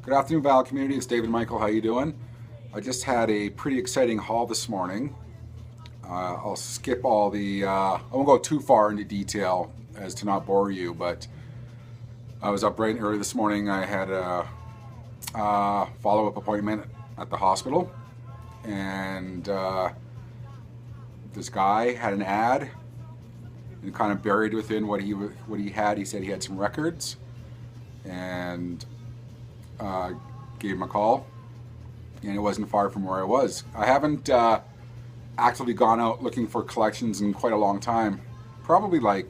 Good afternoon, Val community. It's David Michael. How you doing? I just had a pretty exciting haul this morning. I'll skip all the, I won't go too far into detail as to not bore you, but I was up bright and early this morning. I had a follow-up appointment at the hospital, and this guy had an ad, and kind of buried within what he had. He said he had some records, and gave him a call, and it wasn't far from where I was. I haven't actively gone out looking for collections in quite a long time. Probably like,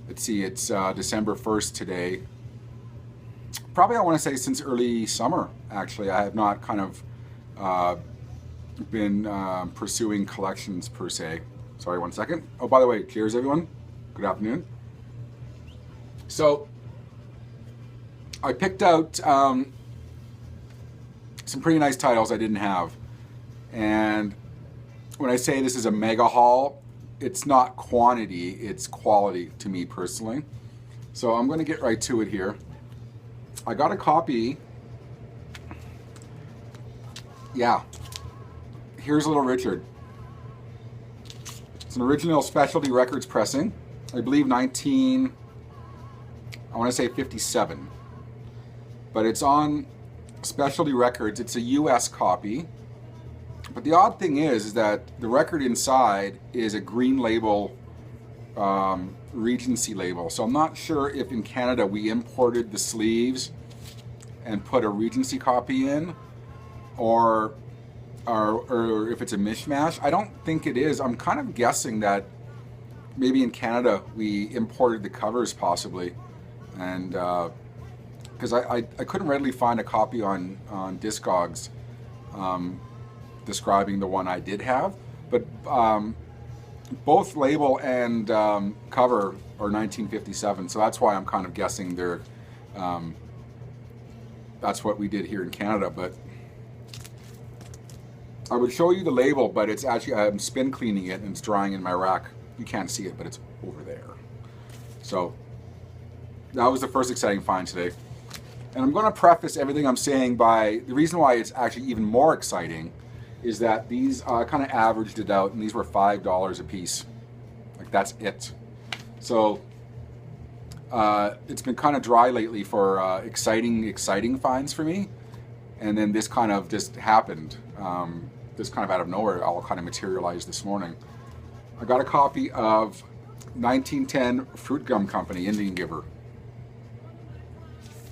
let's see, it's December 1st today. Probably I want to say since early summer, actually. I have not kind of been pursuing collections per se. Sorry, one second. Oh, by the way, cheers everyone. Good afternoon. So, I picked out some pretty nice titles I didn't have. And when I say this is a mega haul, it's not quantity, it's quality to me personally. So I'm going to get right to it here. I got a copy. Yeah. Here's Little Richard. It's an original Specialty Records pressing. I believe I want to say 57. But it's on Specialty Records. It's a US copy. But the odd thing is that the record inside is a green label, Regency label. So I'm not sure if in Canada we imported the sleeves and put a Regency copy in, or if it's a mishmash. I don't think it is. I'm kind of guessing that maybe in Canada we imported the covers possibly, and because I couldn't readily find a copy on Discogs describing the one I did have, but both label and cover are 1957, so that's why I'm kind of guessing they're that's what we did here in Canada. But I would show you the label, but it's actually, I'm spin cleaning it and it's drying in my rack. You can't see it, but it's over there. So that was the first exciting find today. And I'm going to preface everything I'm saying by the reason why it's actually even more exciting is that these kind of averaged it out, and these were $5 a piece. Like, that's it. So it's been kind of dry lately for exciting finds for me, and then this kind of just happened. This kind of out of nowhere, all kind of materialized this morning. I got a copy of 1910 Fruit Gum Company, Indian Giver.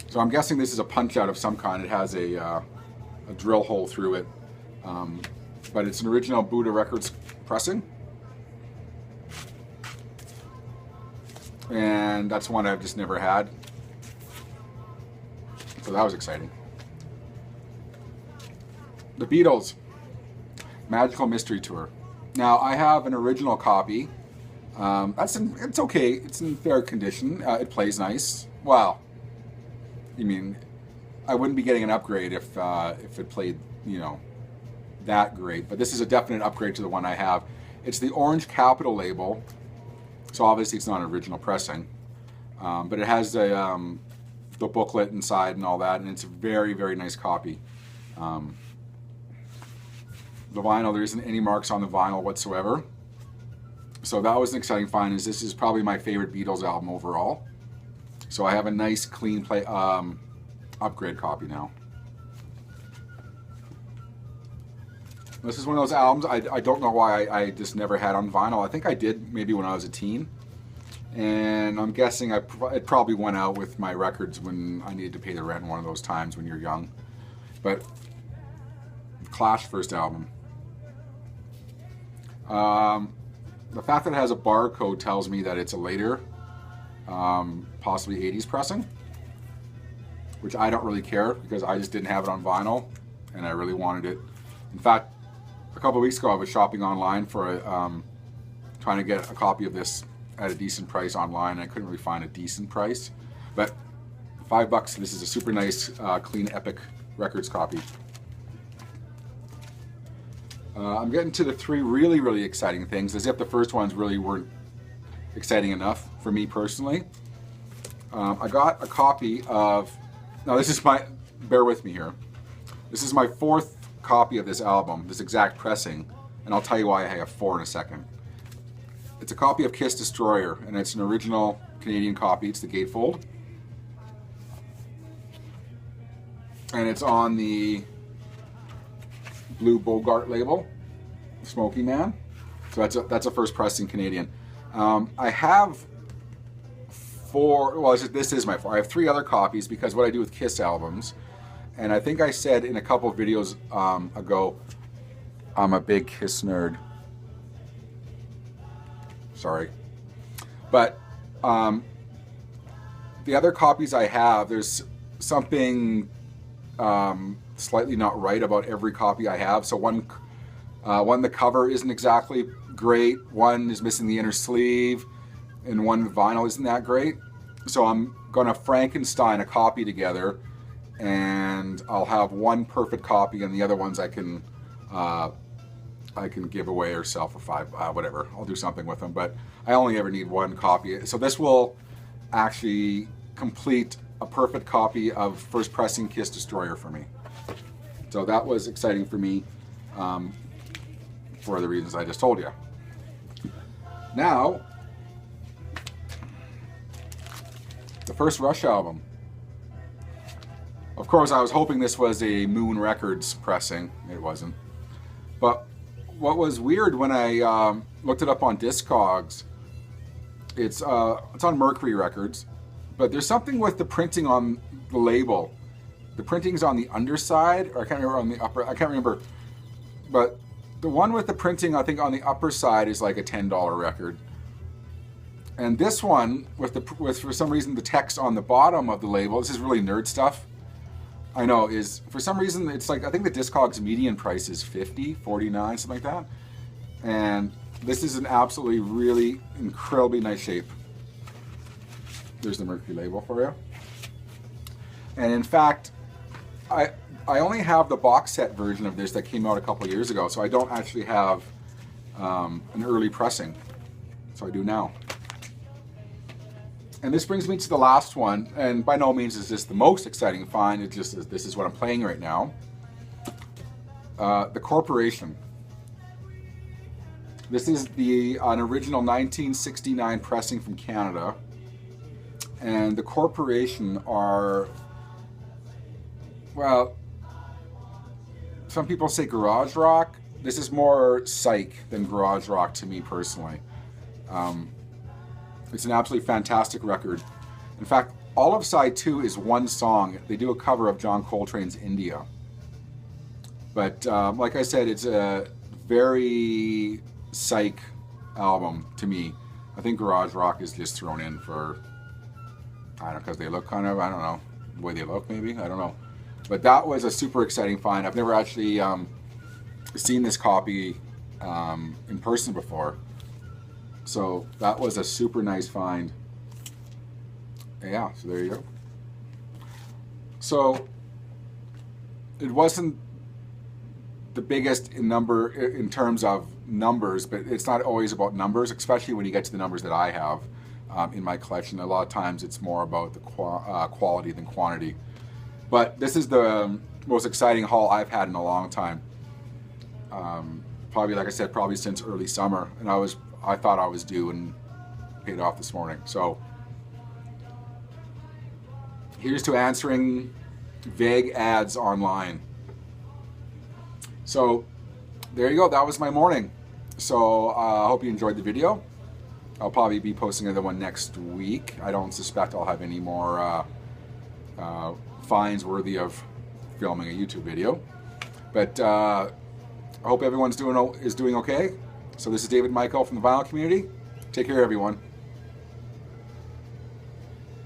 So I'm guessing this is a punch out of some kind. It has a drill hole through it. But it's an original Buddha Records pressing. And that's one I've just never had. So that was exciting. The Beatles, Magical Mystery Tour. Now I have an original copy. It's okay. It's in fair condition. It plays nice. Wow. I mean, I wouldn't be getting an upgrade if it played, you know, that great. But this is a definite upgrade to the one I have. It's the Orange Capital label, so obviously it's not an original pressing, but it has the booklet inside and all that, and it's a very, very nice copy. The vinyl, there isn't any marks on the vinyl whatsoever. So that was an exciting find, as this is probably my favorite Beatles album overall. So I have a nice clean upgrade copy now. This is one of those albums I don't know why I just never had on vinyl. I think I did maybe when I was a teen. And I'm guessing it probably went out with my records when I needed to pay the rent one of those times when you're young. But Clash first album. The fact that it has a barcode tells me that it's a later, possibly 80s pressing, which I don't really care because I just didn't have it on vinyl and I really wanted it. In fact, a couple of weeks ago I was shopping online for trying to get a copy of this at a decent price online, and I couldn't really find a decent price, but $5. This is a super nice clean Epic Records copy. I'm getting to the three really, really exciting things, as if the first ones really weren't exciting enough for me personally. I got a copy of, now this is bear with me here. This is my 4th copy of this album, this exact pressing, and I'll tell you why I have 4 in a second. It's a copy of Kiss Destroyer, and it's an original Canadian copy. It's the gatefold. And it's on the Blue Bogart label, Smoky Man. So that's a first pressing Canadian. I have 4, well, this is my 4. I have 3 other copies because what I do with Kiss albums, and I think I said in a couple of videos ago, I'm a big Kiss nerd. Sorry. But the other copies I have, there's something slightly not right about every copy I have. So one, the cover isn't exactly great, one is missing the inner sleeve, and one vinyl isn't that great. So I'm gonna Frankenstein a copy together, and I'll have one perfect copy, and the other ones I can give away or sell for $5, whatever. I'll do something with them, but I only ever need one copy. So this will actually complete a perfect copy of first pressing Kiss Destroyer for me. So that was exciting for me for the reasons I just told you. Now, the first Rush album. Of course, I was hoping this was a Moon Records pressing. It wasn't. But what was weird when I looked it up on Discogs, it's on Mercury Records, but there's something with the printing on the label. The printing's on the underside, or I can't remember on the upper, I can't remember. But the one with the printing, I think on the upper side is like a $10 record. And this one, with for some reason the text on the bottom of the label, this is really nerd stuff, I know, is for some reason it's like, I think the Discogs median price is $50, $49, something like that. And this is an absolutely really incredibly nice shape. There's the Mercury label for you. And in fact, I only have the box set version of this that came out a couple of years ago, so I don't actually have an early pressing. So I do now. And this brings me to the last one, and by no means is this the most exciting find, it just is, this is what I'm playing right now. The Corporation. This is an original 1969 pressing from Canada, and the Corporation are, well, some people say garage rock. This is more psych than garage rock to me personally. It's an absolutely fantastic record. In fact, all of side 2 is one song. They do a cover of John Coltrane's India. But like I said, it's a very psych album to me. I think garage rock is just thrown in for, I don't know, because they look kind of, I don't know, the way they look maybe, I don't know. But that was a super exciting find. I've never actually seen this copy in person before. So that was a super nice find. Yeah, so there you go. So it wasn't the biggest in terms of numbers, but it's not always about numbers, especially when you get to the numbers that I have in my collection. A lot of times it's more about the quality than quantity. But this is the most exciting haul I've had in a long time. Probably, like I said, probably since early summer, and I thought I was due and paid off this morning. So here's to answering vague ads online. So there you go, that was my morning. So I hope you enjoyed the video. I'll probably be posting another one next week. I don't suspect I'll have any more finds worthy of filming a YouTube video. But I hope everyone's doing okay. So this is David Michael from the Vinyl Community. Take care, everyone.